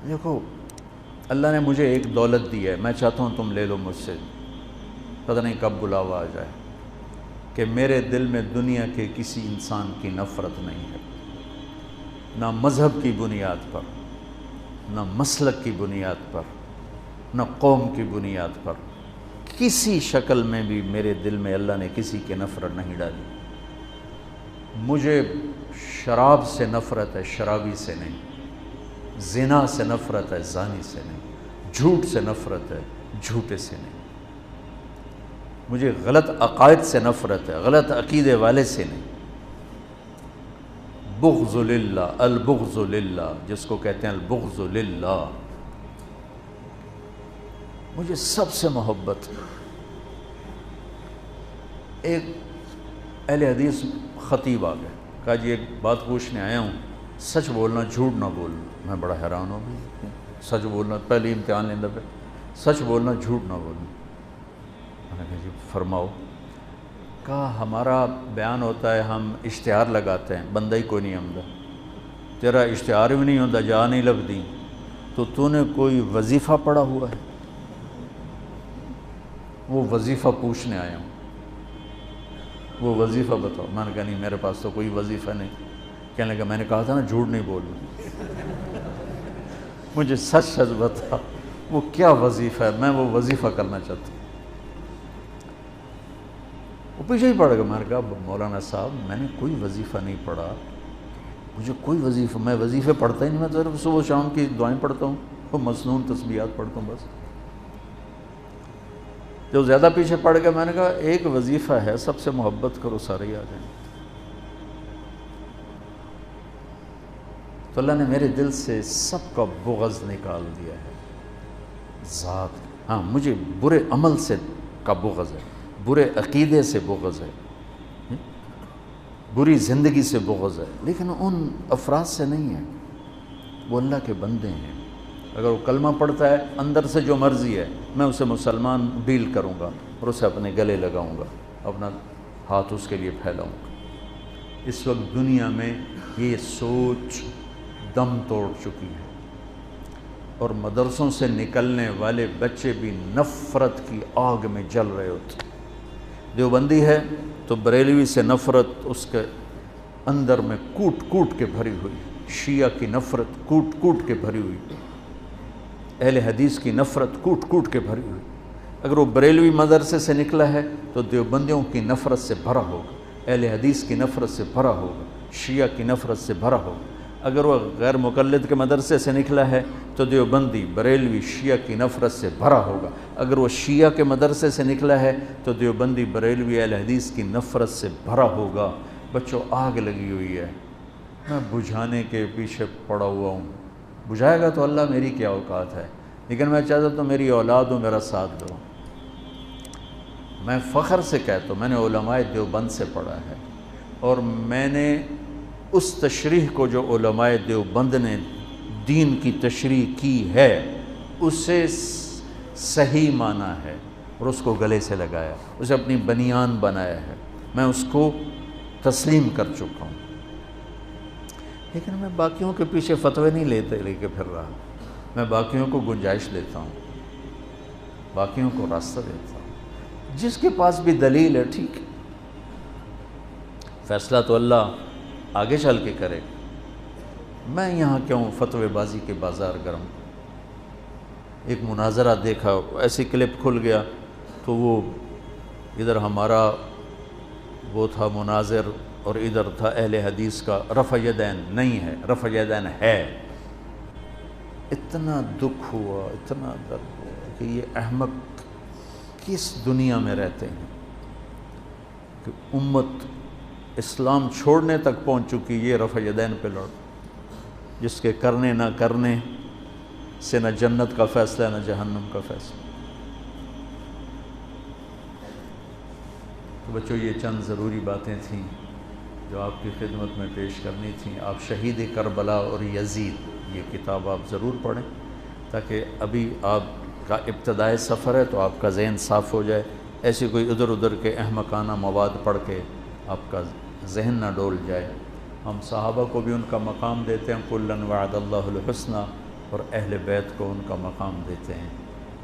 دیکھو اللہ نے مجھے ایک دولت دی ہے، میں چاہتا ہوں تم لے لو مجھ سے، پتہ نہیں کب بلاوا آ جائے، کہ میرے دل میں دنیا کے کسی انسان کی نفرت نہیں ہے، نہ مذہب کی بنیاد پر، نہ مسلک کی بنیاد پر، نہ قوم کی بنیاد پر، کسی شکل میں بھی میرے دل میں اللہ نے کسی کی نفرت نہیں ڈالی۔ مجھے شراب سے نفرت ہے، شرابی سے نہیں، زنا سے نفرت ہے، زانی سے نہیں، جھوٹ سے نفرت ہے، جھوٹے سے نہیں، مجھے غلط عقائد سے نفرت ہے، غلط عقیدے والے سے نہیں۔ بغض للہ، البغض للہ، جس کو کہتے ہیں البغض للہ، مجھے سب سے محبت۔ ایک اہل حدیث خطیب آ گئے، کہا جی ایک بات پوچھنے آیا ہوں، سچ بولنا جھوٹ نہ بولنا۔ میں بڑا حیران ہو گیا، سچ بولنا، پہلی امتحان لیندہ پہ سچ بولنا جھوٹ نہ بولنا۔ میں نے کہا جی فرماؤ۔ کہا ہمارا بیان ہوتا ہے، ہم اشتہار لگاتے ہیں، بندہ ہی کوئی نہیں آمدہ، تیرا اشتہار بھی نہیں ہوتا، جا نہیں لبدی، تو نے کوئی وظیفہ پڑھا ہوا ہے؟ وہ وظیفہ پوچھنے آیا ہوں، وہ وظیفہ بتاؤ۔ میں نے کہا نہیں میرے پاس تو کوئی وظیفہ نہیں۔ کہنے لگا میں نے کہا تھا نا جھوٹ نہیں بولنا، مجھے سچ سچ بتا وہ کیا وظیفہ ہے، میں وہ وظیفہ کرنا چاہتا ہوں۔ وہ پیچھے ہی پڑ گیا۔ میں نے کہا مولانا صاحب میں نے کوئی وظیفہ نہیں پڑھا، مجھے کوئی وظیفہ، میں وظیفے پڑھتا ہی نہیں، میں تو صبح شام کی دعائیں پڑھتا ہوں، وہ مسنون تسبیحات پڑھتا ہوں بس۔ جو زیادہ پیچھے پڑ گیا، میں نے کہا ایک وظیفہ ہے، سب سے محبت کرو سارے ہی آ جائیں۔ تو اللہ نے میرے دل سے سب کا بغض نکال دیا ہے، ذات۔ ہاں مجھے برے عمل سے کا بغض ہے، برے عقیدے سے بغض ہے، بری زندگی سے بغض ہے، لیکن ان افراد سے نہیں ہے۔ وہ اللہ کے بندے ہیں، اگر وہ کلمہ پڑھتا ہے اندر سے جو مرضی ہے، میں اسے مسلمان ڈیل کروں گا اور اسے اپنے گلے لگاؤں گا، اپنا ہاتھ اس کے لیے پھیلاؤں گا۔ اس وقت دنیا میں یہ سوچ دم توڑ چکی ہے، اور مدرسوں سے نکلنے والے بچے بھی نفرت کی آگ میں جل رہے ہوتے۔ دیوبندی ہے تو بریلوی سے نفرت اس کے اندر میں کوٹ کوٹ کے بھری ہوئی، شیعہ کی نفرت کوٹ کوٹ کے بھری ہوئی، اہل حدیث کی نفرت کوٹ کوٹ کے بھری ہوئی۔ اگر وہ بریلوی مدرسے سے نکلا ہے تو دیوبندیوں کی نفرت سے بھرا ہوگا، اہل حدیث کی نفرت سے بھرا ہوگا، شیعہ کی نفرت سے بھرا ہوگا۔ اگر وہ غیر مقلد کے مدرسے سے نکلا ہے تو دیوبندی، بریلوی، شیعہ کی نفرت سے بھرا ہوگا۔ اگر وہ شیعہ کے مدرسے سے نکلا ہے تو دیوبندی، بریلوی، اہل حدیث کی نفرت سے بھرا ہوگا۔ بچوں آگ لگی ہوئی ہے، میں بجھانے کے پیچھے پڑا ہوا ہوں۔ بجھائے گا تو اللہ، میری کیا اوقات ہے، لیکن میں چاہتا تو میری اولاد ہو میرا ساتھ دو۔ میں فخر سے کہتا ہوں میں نے علماء دیوبند سے پڑھا ہے، اور میں نے اس تشریح کو جو علماء دیوبند نے دین کی تشریح کی ہے اسے صحیح مانا ہے اور اس کو گلے سے لگایا، اسے اپنی بنیان بنایا ہے، میں اس کو تسلیم کر چکا ہوں۔ لیکن میں باقیوں کے پیچھے فتوے نہیں لے کے پھر رہا، میں باقیوں کو گنجائش دیتا ہوں، باقیوں کو راستہ دیتا ہوں۔ جس کے پاس بھی دلیل ہے ٹھیک ہے، فیصلہ تو اللہ آگے چل کے کرے، میں یہاں کیوں فتوے بازی کے بازار گرم۔ ایک مناظرہ دیکھا، ایسی کلپ کھل گیا تو وہ ادھر ہمارا وہ تھا مناظر اور ادھر تھا اہل حدیث کا رفع یدین نہیں ہے، رفع یدین ہے۔ اتنا دکھ ہوا، اتنا درد ہوا کہ یہ احمق کس دنیا میں رہتے ہیں کہ امت اسلام چھوڑنے تک پہنچ چکی، یہ رفع یدین پہ لڑ، جس کے کرنے نہ کرنے سے نہ جنت کا فیصلہ نہ جہنم کا فیصلہ۔ تو بچوں یہ چند ضروری باتیں تھیں جو آپ کی خدمت میں پیش کرنی تھیں۔ آپ شہید کربلا اور یزید یہ کتاب آپ ضرور پڑھیں، تاکہ ابھی آپ کا ابتدائی سفر ہے تو آپ کا ذہن صاف ہو جائے، ایسی کوئی ادھر ادھر کے احمقانہ مواد پڑھ کے آپ کا ذہن نہ ڈول جائے۔ ہم صحابہ کو بھی ان کا مقام دیتے ہیں، کُلًا وعد اللہ الحسنى، اور اہل بیت کو ان کا مقام دیتے ہیں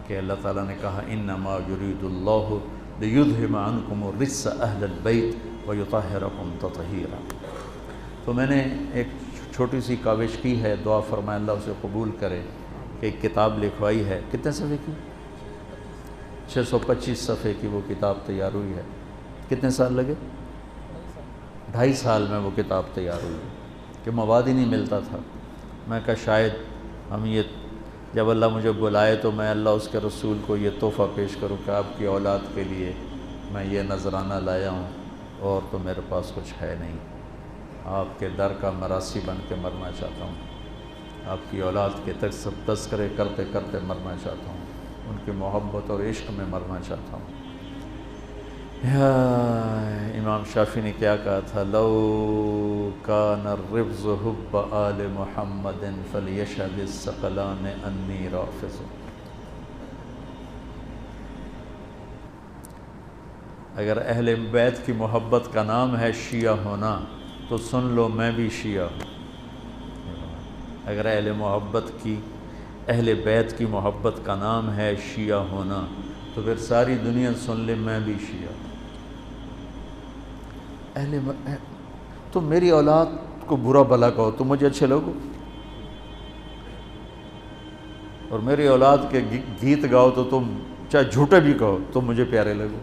کہ اللہ تعالیٰ نے کہا انما یرید اللہ لیذھب عنکم الرجس اہل البیت ویطہرکم تطہیرا۔ تو میں نے ایک چھوٹی سی کاوش کی ہے، دعا فرمائے اللہ اسے قبول کرے، کہ ایک کتاب لکھوائی ہے، کتنے صفحے کی؟ 625 صفحے کی وہ کتاب تیار ہوئی ہے۔ کتنے سال لگے؟ 2.5 سال میں وہ کتاب تیار ہوئی کہ مواد ہی نہیں ملتا تھا۔ میں کہا شاید ہم یہ جب اللہ مجھے بلائے تو میں اللہ اس کے رسول کو یہ تحفہ پیش کروں کہ آپ کی اولاد کے لیے میں یہ نذرانہ لایا ہوں، اور تو میرے پاس کچھ ہے نہیں، آپ کے در کا مراسی بن کے مرنا چاہتا ہوں، آپ کی اولاد کے تذکرے کرتے کرتے مرنا چاہتا ہوں، ان کی محبت اور عشق میں مرنا چاہتا ہوں۔ امام شافعی نے کیا کہا تھا؟ لو کان الرفض حب آل محمد فلیشہد الثقلان انی رافض۔ اگر اہل بیت کی محبت کا نام ہے شیعہ ہونا تو سن لو میں بھی شیعہ ہوں۔ اگر اہل بیت کی محبت کا نام ہے شیعہ ہونا تو پھر ساری دنیا سن لے میں بھی شیعہ۔ تو میری اولاد کو برا بھلا کہو تو مجھے اچھے لوگو، اور میری اولاد کے گیت گاؤ تو تم چاہے جھوٹے بھی کہو تو مجھے پیارے لگو۔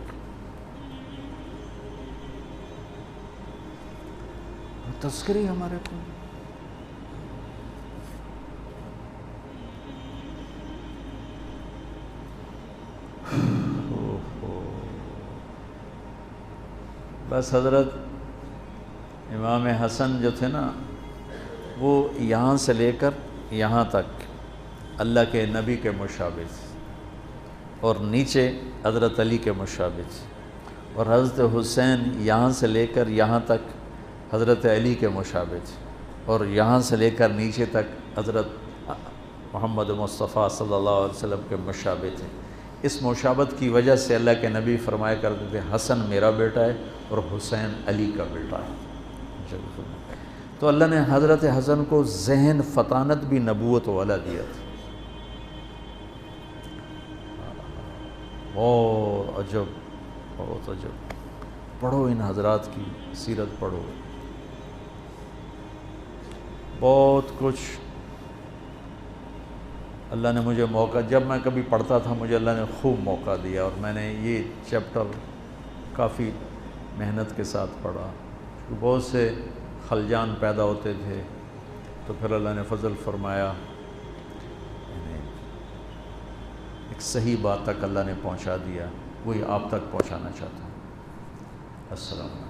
تذکری ہمارے کو بس حضرت امام حسن جو تھے نا، وہ یہاں سے لے کر یہاں تک اللہ کے نبی کے مشابہ تھے، اور نیچے حضرت علی کے مشابہ تھے، اور حضرت حسین یہاں سے لے کر یہاں تک حضرت علی کے مشابہ تھے، اور یہاں سے لے کر نیچے تک حضرت محمد مصطفیٰ صلی اللہ علیہ وسلم کے مشابہ تھے۔ اس مشابہت کی وجہ سے اللہ کے نبی فرمایا کرتے تھے حسن میرا بیٹا ہے اور حسین علی کا بیٹا ہے۔ تو اللہ نے حضرت حسن کو ذہن فطانت بھی نبوت والا دیا تھا۔ بہت عجب، بہت عجب۔ پڑھو ان حضرات کی سیرت پڑھو، بہت کچھ اللہ نے مجھے موقع، جب میں کبھی پڑھتا تھا مجھے اللہ نے خوب موقع دیا، اور میں نے یہ چیپٹر کافی محنت کے ساتھ پڑھا۔ بہت سے خلجان پیدا ہوتے تھے تو پھر اللہ نے فضل فرمایا، ایک صحیح بات تک اللہ نے پہنچا دیا، وہی آپ تک پہنچانا چاہتا ہوں۔ السلام علیکم۔